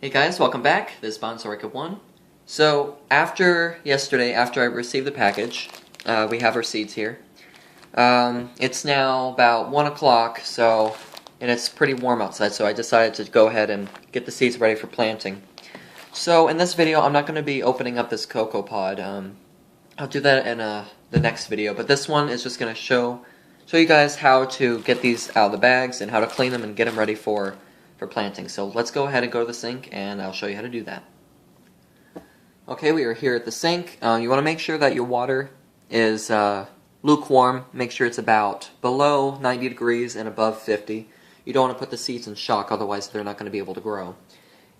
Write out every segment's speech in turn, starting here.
Hey guys, welcome back. This is Bonsorica1. So, yesterday, after I received the package, we have our seeds here. It's now about 1 o'clock, and it's pretty warm outside, so I decided to go ahead and get the seeds ready for planting. So, in this video, I'm not going to be opening up this cocoa pod. I'll do that in the next video, but this one is just going to show you guys how to get these out of the bags and how to clean them and get them ready for planting. So let's go ahead and go to the sink and I'll show you how to do that. Okay, we are here at the sink. You want to make sure that your water is lukewarm. Make sure it's about below 90 degrees and above 50. You don't want to put the seeds in shock, otherwise they're not going to be able to grow.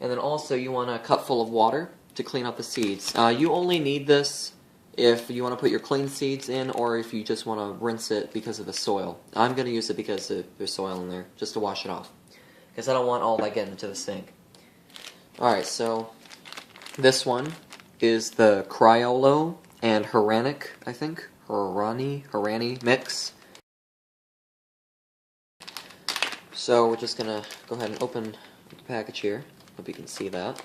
And then also you want a cup full of water to clean up the seeds. You only need this if you want to put your clean seeds in, or if you just want to rinse it because of the soil. I'm going to use it because there's soil in there, just to wash it off, because I don't want all that getting into the sink. Alright, so this one is the Criollo and Haranic, I think. Harani mix. So we're just going to go ahead and open the package here. Hope you can see that.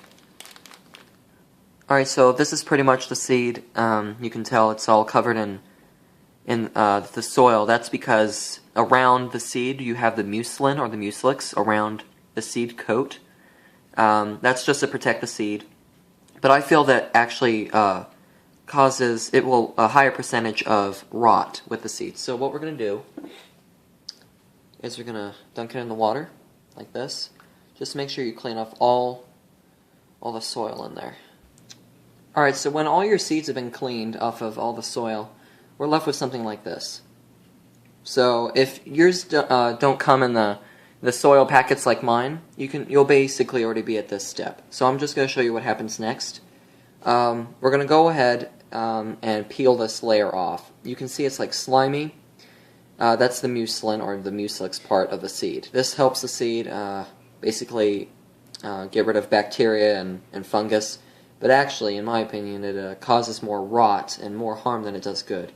Alright, so this is pretty much the seed. You can tell it's all covered in the soil. That's because around the seed you have the mucilin or the mucilix around the seed coat. That's just to protect the seed. But I feel that actually causes a higher percentage of rot with the seeds. So what we're going to do is we're going to dunk it in the water like this. Just make sure you clean off all the soil in there. Alright, so when all your seeds have been cleaned off of all the soil, we're left with something like this. So if yours don't come in the soil packets like mine, you'll basically already be at this step. So I'm just going to show you what happens next. We're going to go ahead and peel this layer off. You can see it's like slimy. That's the mucilin or the mucilix part of the seed. This helps the seed basically get rid of bacteria and fungus. But actually, in my opinion, it causes more rot and more harm than it does good.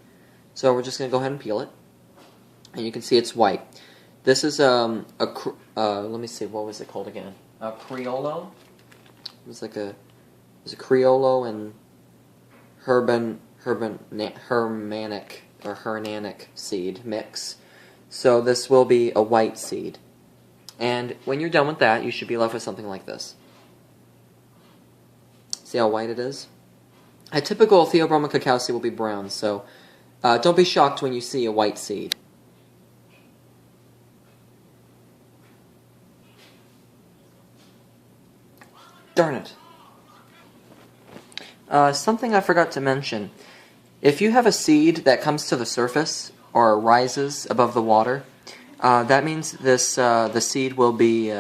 So we're just going to go ahead and peel it. And you can see it's white. This is let me see, what was it called again? A Criollo. It was a Criollo and Hernanic seed mix. So this will be a white seed. And when you're done with that, you should be left with something like this. See how white it is? A typical Theobroma cacao seed will be brown, so don't be shocked when you see a white seed. Darn it. Something I forgot to mention. If you have a seed that comes to the surface or rises above the water, that means the seed will be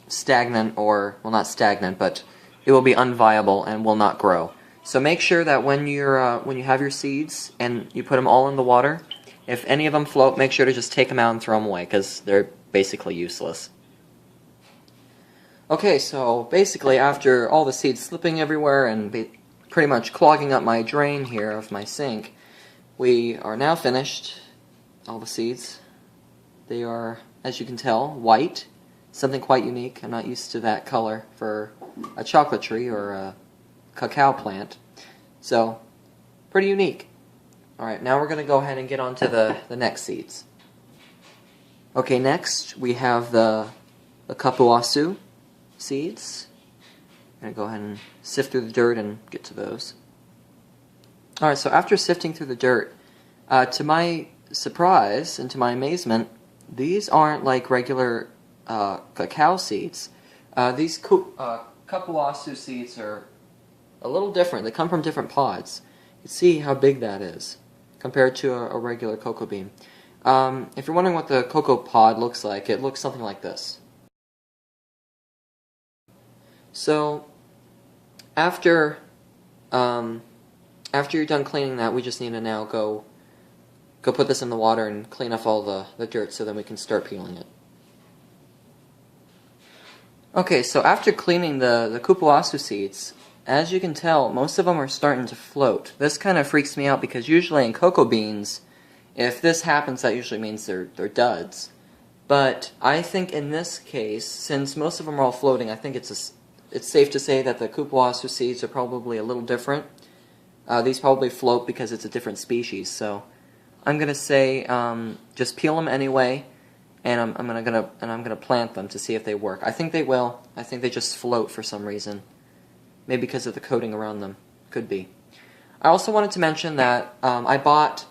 stagnant, or, well, not stagnant, but it will be unviable and will not grow. So make sure that when you have your seeds and you put them all in the water, if any of them float, make sure to just take them out and throw them away, because they're basically useless. Okay, so basically after all the seeds slipping everywhere and pretty much clogging up my drain here of my sink, we are now finished. All the seeds. They are, as you can tell, white. Something quite unique. I'm not used to that color for a chocolate tree or a cacao plant. So, pretty unique. Alright, now we're going to go ahead and get on to the next seeds. Okay, next we have the Capuasu seeds. I'm going to go ahead and sift through the dirt and get to those. Alright, so after sifting through the dirt, to my surprise and to my amazement, these aren't like regular cacao seeds. These Capuasu seeds are a little different. They come from different pods. You can see how big that is compared to a regular cocoa bean. If you're wondering what the cocoa pod looks like, it looks something like this. So after you're done cleaning that, we just need to now go put this in the water and clean off all the dirt so then we can start peeling it. Okay, so after cleaning the Capuasu seeds, as you can tell, most of them are starting to float. This kind of freaks me out because usually in cocoa beans, if this happens, that usually means they're duds. But I think in this case, since most of them are all floating, I think it's safe to say that the Cupuaçu seeds are probably a little different. These probably float because it's a different species. So I'm gonna say just peel them anyway, and I'm gonna plant them to see if they work. I think they will. I think they just float for some reason, maybe because of the coating around them. Could be. I also wanted to mention that I bought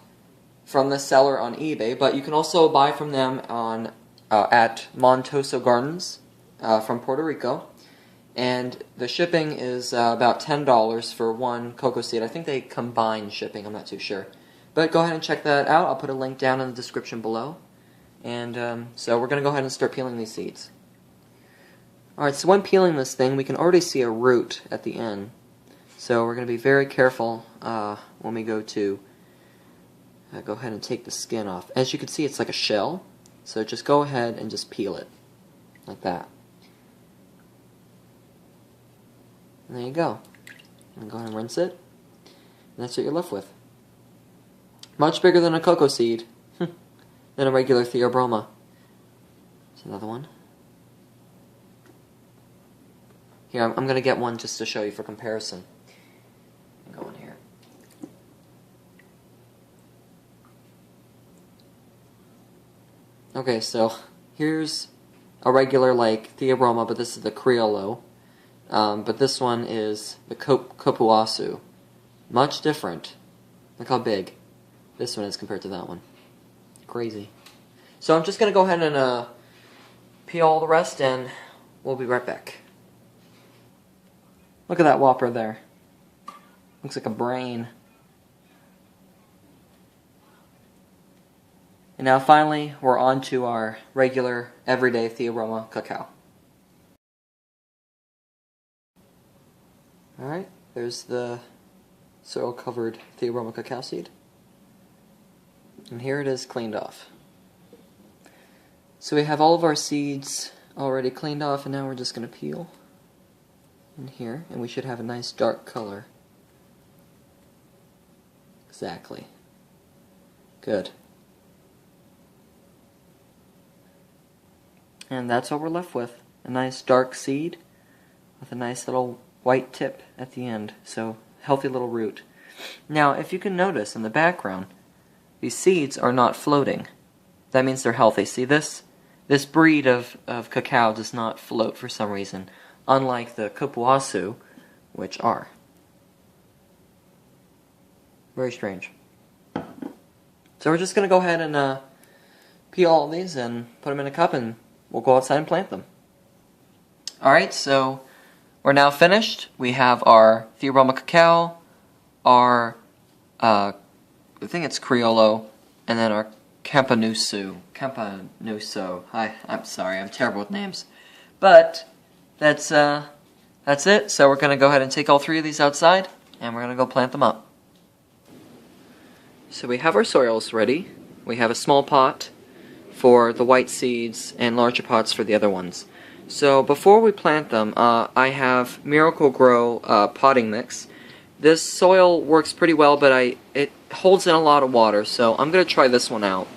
from the seller on eBay, but you can also buy from them on at Montoso Gardens from Puerto Rico, and the shipping is about $10 for one cocoa seed. I think they combine shipping, I'm not too sure. But go ahead and check that out. I'll put a link down in the description below. And so we're going to go ahead and start peeling these seeds. Alright, so when peeling this thing, we can already see a root at the end. So we're going to be very careful when we go to go ahead and take the skin off. As you can see, it's like a shell. So just go ahead and just peel it, like that. And there you go. And go ahead and rinse it. And that's what you're left with. Much bigger than a cocoa seed, than a regular Theobroma. There's another one. Here, I'm going to get one just to show you for comparison. Go in here. Okay, so here's a regular like Theobroma, but this is the Criollo. But this one is the Cupuaçu. Much different. Look how big this one is compared to that one. Crazy. So I'm just going to go ahead and peel all the rest, and we'll be right back. Look at that whopper there. Looks like a brain. And now finally, we're on to our regular, everyday Theobroma cacao. Alright, there's the soil-covered Theobroma cacao seed. And here it is cleaned off. So we have all of our seeds already cleaned off, and now we're just going to peel in here, and we should have a nice dark color. Exactly. Good. And that's what we're left with. A nice dark seed with a nice little white tip at the end. So, healthy little root. Now, if you can notice in the background, these seeds are not floating. That means they're healthy. See this? This breed of cacao does not float for some reason, unlike the Cupuaçu, which are. Very strange. So we're just going to go ahead and peel all these and put them in a cup, and we'll go outside and plant them. Alright, so we're now finished. We have our Theobroma cacao, our, I think it's Criollo, and then our Campanuso. I'm sorry, I'm terrible with names. But that's it. So we're going to go ahead and take all three of these outside, and we're going to go plant them up. So we have our soils ready. We have a small pot for the white seeds and larger pots for the other ones. So before we plant them, I have Miracle Grow potting mix. This soil works pretty well, but it holds in a lot of water, so I'm going to try this one out.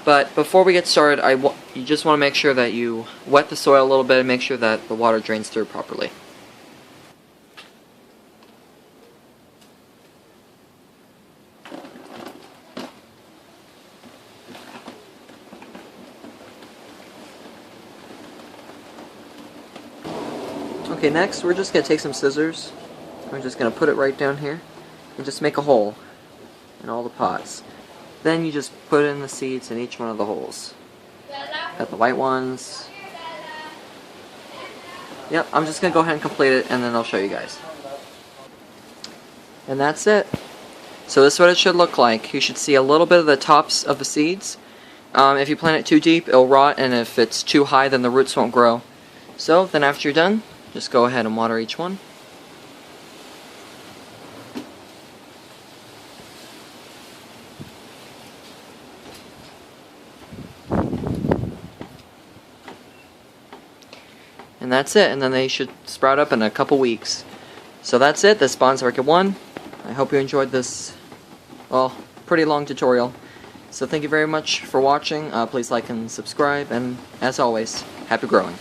But before we get started, you just want to make sure that you wet the soil a little bit and make sure that the water drains through properly. Okay, next we're just going to take some scissors. We're just going to put it right down here and just make a hole in all the pots. Then you just put in the seeds in each one of the holes. Got the white ones. Yep, I'm just going to go ahead and complete it, and then I'll show you guys. And that's it. So this is what it should look like. You should see a little bit of the tops of the seeds. If you plant it too deep, it'll rot, and if it's too high, then the roots won't grow. So then after you're done, just go ahead and water each one. And that's it, and then they should sprout up in a couple weeks. So that's it, this Bonsai Orchid 1. I hope you enjoyed this, well, pretty long tutorial. So thank you very much for watching. Please like and subscribe, and as always, happy growing.